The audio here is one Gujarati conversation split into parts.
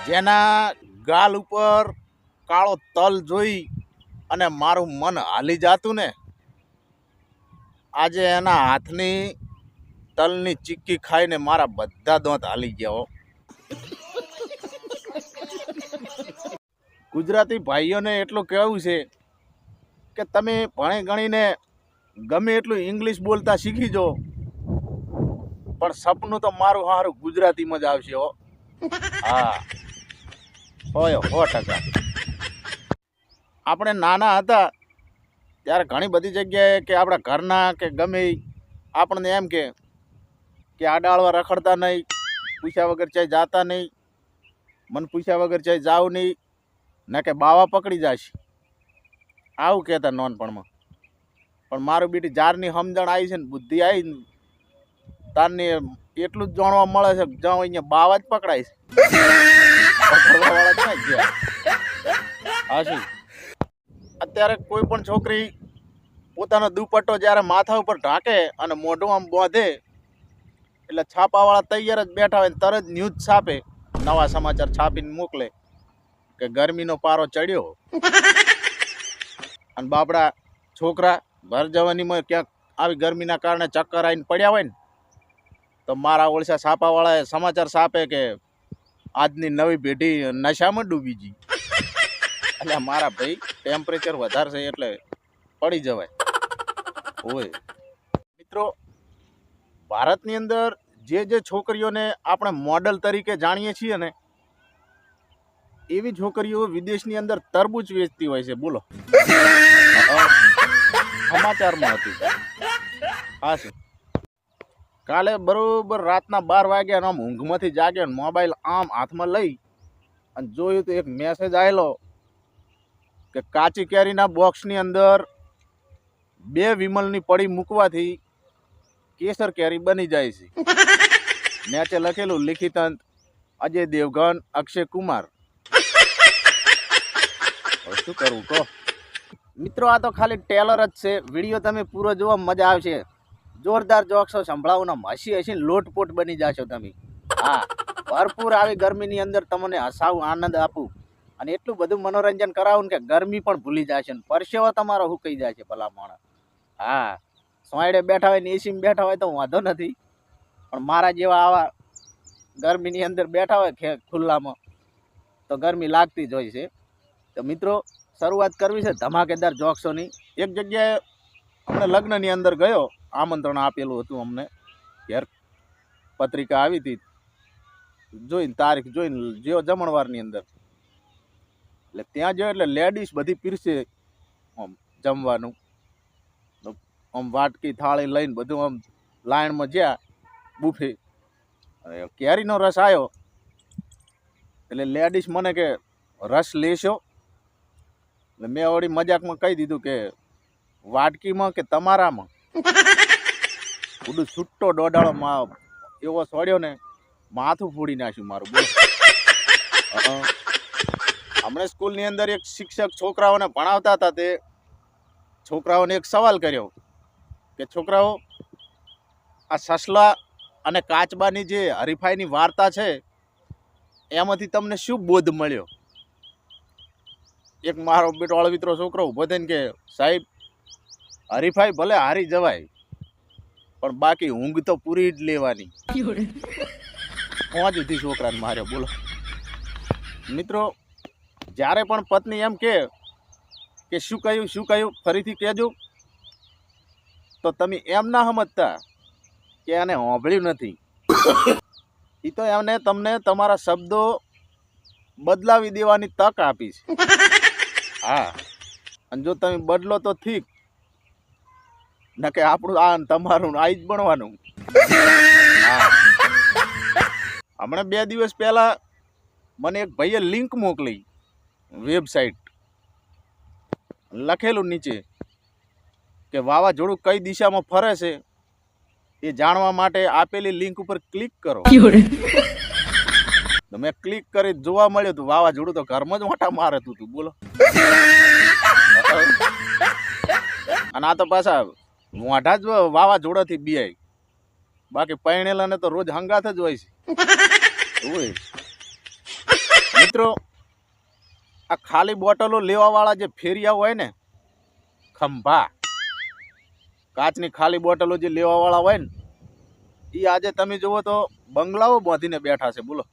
જેના ગાલ ઉપર કાળો તલ જોઈ અને મારું મન હાલી જાતું ને, આજે એના હાથની તલની ચીક્કી ખાઈને મારા બધા દાંત હાલી ગયા હો. ગુજરાતી ભાઈઓને એટલું કહેવું છે કે તમે ભણી ગણીને ગમે એટલું ઇંગ્લિશ બોલતા શીખી જો, પણ સપનું તો મારું સારું ગુજરાતીમાં જ આવશે હો. હા, હોય 100%. આપણે નાના હતા ત્યારે ઘણી બધી જગ્યાએ કે આપણા ઘરના કે ગમે આપણને એમ કે આડાળવા રખડતા નહીં, પૂછ્યા વગર ચાય જાતા નહીં, મને પૂછ્યા વગર ચાય જાવ નહીં, ના કે બાવા પકડી જશે, આવું કહેતા નાનપણમાં. પણ મારું બેટી જારની સમજણ આવી છે ને બુદ્ધિ આવી ને તારની એટલું જ જાણવા મળે છે કે જ્યાં અહીંયા બાવા જ પકડાય છે. પકડવાવાળા ક્યાં ગયા? હાશી, અત્યારે કોઈ પણ છોકરી પોતાનો દુપટ્ટો જ્યારે માથા ઉપર ઢાંકે અને મોઢું આમ બાંધે એટલે છાપાવાળા તૈયાર જ બેઠા હોય, તરત ન્યૂઝ છાપે, નવા સમાચાર છાપીને મોકલે કે ગરમીનો પારો ચડ્યો. અને બાપડા છોકરા ભર જવાનીમાં ક્યાંક આવી ગરમીના કારણે ચક્કર આવીને પડ્યા હોય ને તો મારા ઓળશા છાપાવાળાએ સમાચાર છાપે કે આજની નવી પેઢી નશામાં ડૂબી ગઈ. એટલે મારા ભાઈ ટેમ્પરેચર વધારે છે એટલે પડી જવાય હોય. મિત્રો, ભારતની અંદર જે છોકરીઓને આપણે મોડલ તરીકે જાણીએ છીએ ને, એવી છોકરીઓ વિદેશની અંદર તરબૂચ વેચતી હોય છે. બોલો, સમાચારમાં હતું. હા છે, કાલે બરોબર રાતના 12 વાગ્યા આમ ઊંઘમાંથી જાગ્યો ને મોબાઈલ આમ હાથમાં લઈ અને જોયું તો એક મેસેજ આવેલો કે કાચી કેરીના બોક્સની અંદર 2 વિમલની પડી મૂકવાથી કેસર કેરી બની જાય છે. નીચે લખેલું લિખિતંત અજય દેવગન, અક્ષય કુમાર. શું કરવું કહો મિત્રો? આ તો ખાલી ટેલર જ છે. વિડીયો તમે પૂરો જોવા મજા આવશે. જોરદાર જોક્સો સંભળાવવાના હસી હસીને લોટપોટ બની જશો તમે. હા, ભરપૂર આવી ગરમીની અંદર તમને હસાવું, આનંદ આપું અને એટલું બધું મનોરંજન કરાવું કે ગરમી પણ ભૂલી જશે ને પરસેવો તમારો હુકાઈ જાય છે ભલા માણસ. હા, સોયડે બેઠા હોય ને એસીમાં બેઠા હોય તો વાંધો નથી, પણ મારા જેવા આવા ગરમીની અંદર બેઠા હોય ખુલ્લામાં તો ગરમી લાગતી જ હોય છે. તો મિત્રો, શરૂઆત કરવી છે ધમાકેદાર જોક્સોની. એક જગ્યાએ અમને લગ્નની અંદર ગયો, આમંત્રણ આપેલું હતું અમને, ઘેર પત્રિકા આવી હતી, જોઈને તારીખ જોઈને જેવો જમણવારની અંદર એટલે ત્યાં જો એટલે લેડીઝ બધી પીરસે આમ જમવાનું, આમ વાટકી થાળી લઈને બધું આમ લાઈનમાં જ્યાં બુફે. કેરીનો રસ આવ્યો એટલે લેડીઝ મને કે રસ લેશો? એટલે મેં વળી મજાકમાં કહી દીધું કે વાટકીમાં કે તમારામાં. બધું છૂટો દોડાળો એવો સોડ્યો ને માથું ફોડી નાખ્યું મારું. બોલો, હમણાં સ્કૂલની અંદર એક શિક્ષક છોકરાઓને ભણાવતા હતા. તે છોકરાઓને એક સવાલ કર્યો કે છોકરાઓ, આ સસલા અને કાચબાની જે હરીફાઈની વાર્તા છે એમાંથી તમને શું બોધ મળ્યો? એક મારો બેટો અળવિત્રો છોકરો ઊભો થઈને કે સાહેબ, હરીફાઈ ભલે હારી જવાય પણ બાકી ઊંઘ તો પૂરી જ લેવાની. પહોંચ સુધી છોકરાને માર્યો. બોલો મિત્રો, જ્યારે પણ પત્ની એમ કે શું કહ્યું ફરીથી કહેજો, તો તમે એમ ના સમજતા કે એને સાંભળ્યું નથી. એ તો એમને તમને તમારા શબ્દો બદલાવી દેવાની તક આપી છે. હા, અને જો તમે બદલો તો ઠીક, ના કે આપણું આ તમારું આ જ બનવાનું. હા, હમણાં 2 દિવસ પહેલા મને એક ભાઈએ લિંક મોકલી, વેબસાઇટ, લખેલું નીચે કે વાવાઝોડું કઈ દિશામાં ફરે છે એ જાણવા માટે આપેલી લિંક ઉપર ક્લિક કરો. તો મેં ક્લિક કરી જોવા મળ્યું હતું વાવાઝોડું તો ઘરમાં જ મોટા મારે હતું. બોલો, અને આ તો પાછા મોઢા જ વાવાઝોડાથી બીઆઈ, બાકી પૈણેલાને તો રોજ હંગાથ જ હોય છે. મિત્રો આ ખાલી બોટલો લેવાવાળા જે ફેરિયા હોય ને, ખંભા કાચની ખાલી બોટલો જે લેવાવાળા હોય ને, એ આજે તમે જુઓ તો બંગલાઓ બાંધીને બેઠા છે. બોલો,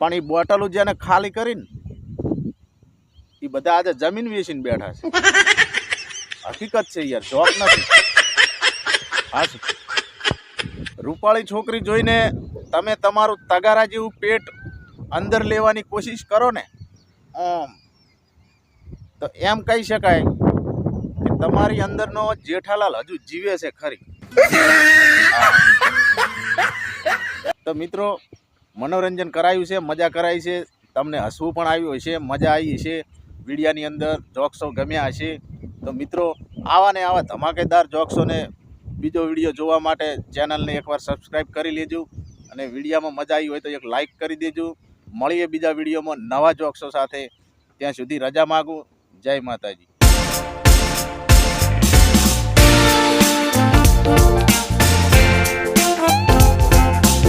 પણ એ બોટલો જેને ખાલી કરીને એ બધા આજે જમીન વેચીને બેઠા છે. હકીકત છે યાર, જોક નથી. હા, રૂપાળી છોકરી જોઈને તમે તમારું તગારા જેવું પેટ અંદર લેવાની કોશિશ કરો ને, તો એમ કહી શકાય કે તમારી અંદરનો જેઠાલાલ હજુ જીવે છે ખરી. તો મિત્રો, મનોરંજન કરાયું છે, મજા કરાઈ છે, તમને હસવું પણ આવ્યું હશે, મજા આવી હશે, વિડીયાની અંદર જોક્સો ગમ્યા હશે. તો મિત્રો, આવા ને આવા ધમાકેદાર જોક્સોને બીજો વિડીયો જોવા માટે ચેનલને એકવાર સબસ્ક્રાઈબ કરી લેજો, અને વિડીયામાં મજા આવી હોય તો એક લાઈક કરી દેજો. મળીએ બીજા વિડીયોમાં નવા જોક્સો સાથે. ત્યાં સુધી રજા માગું. જય માતાજી.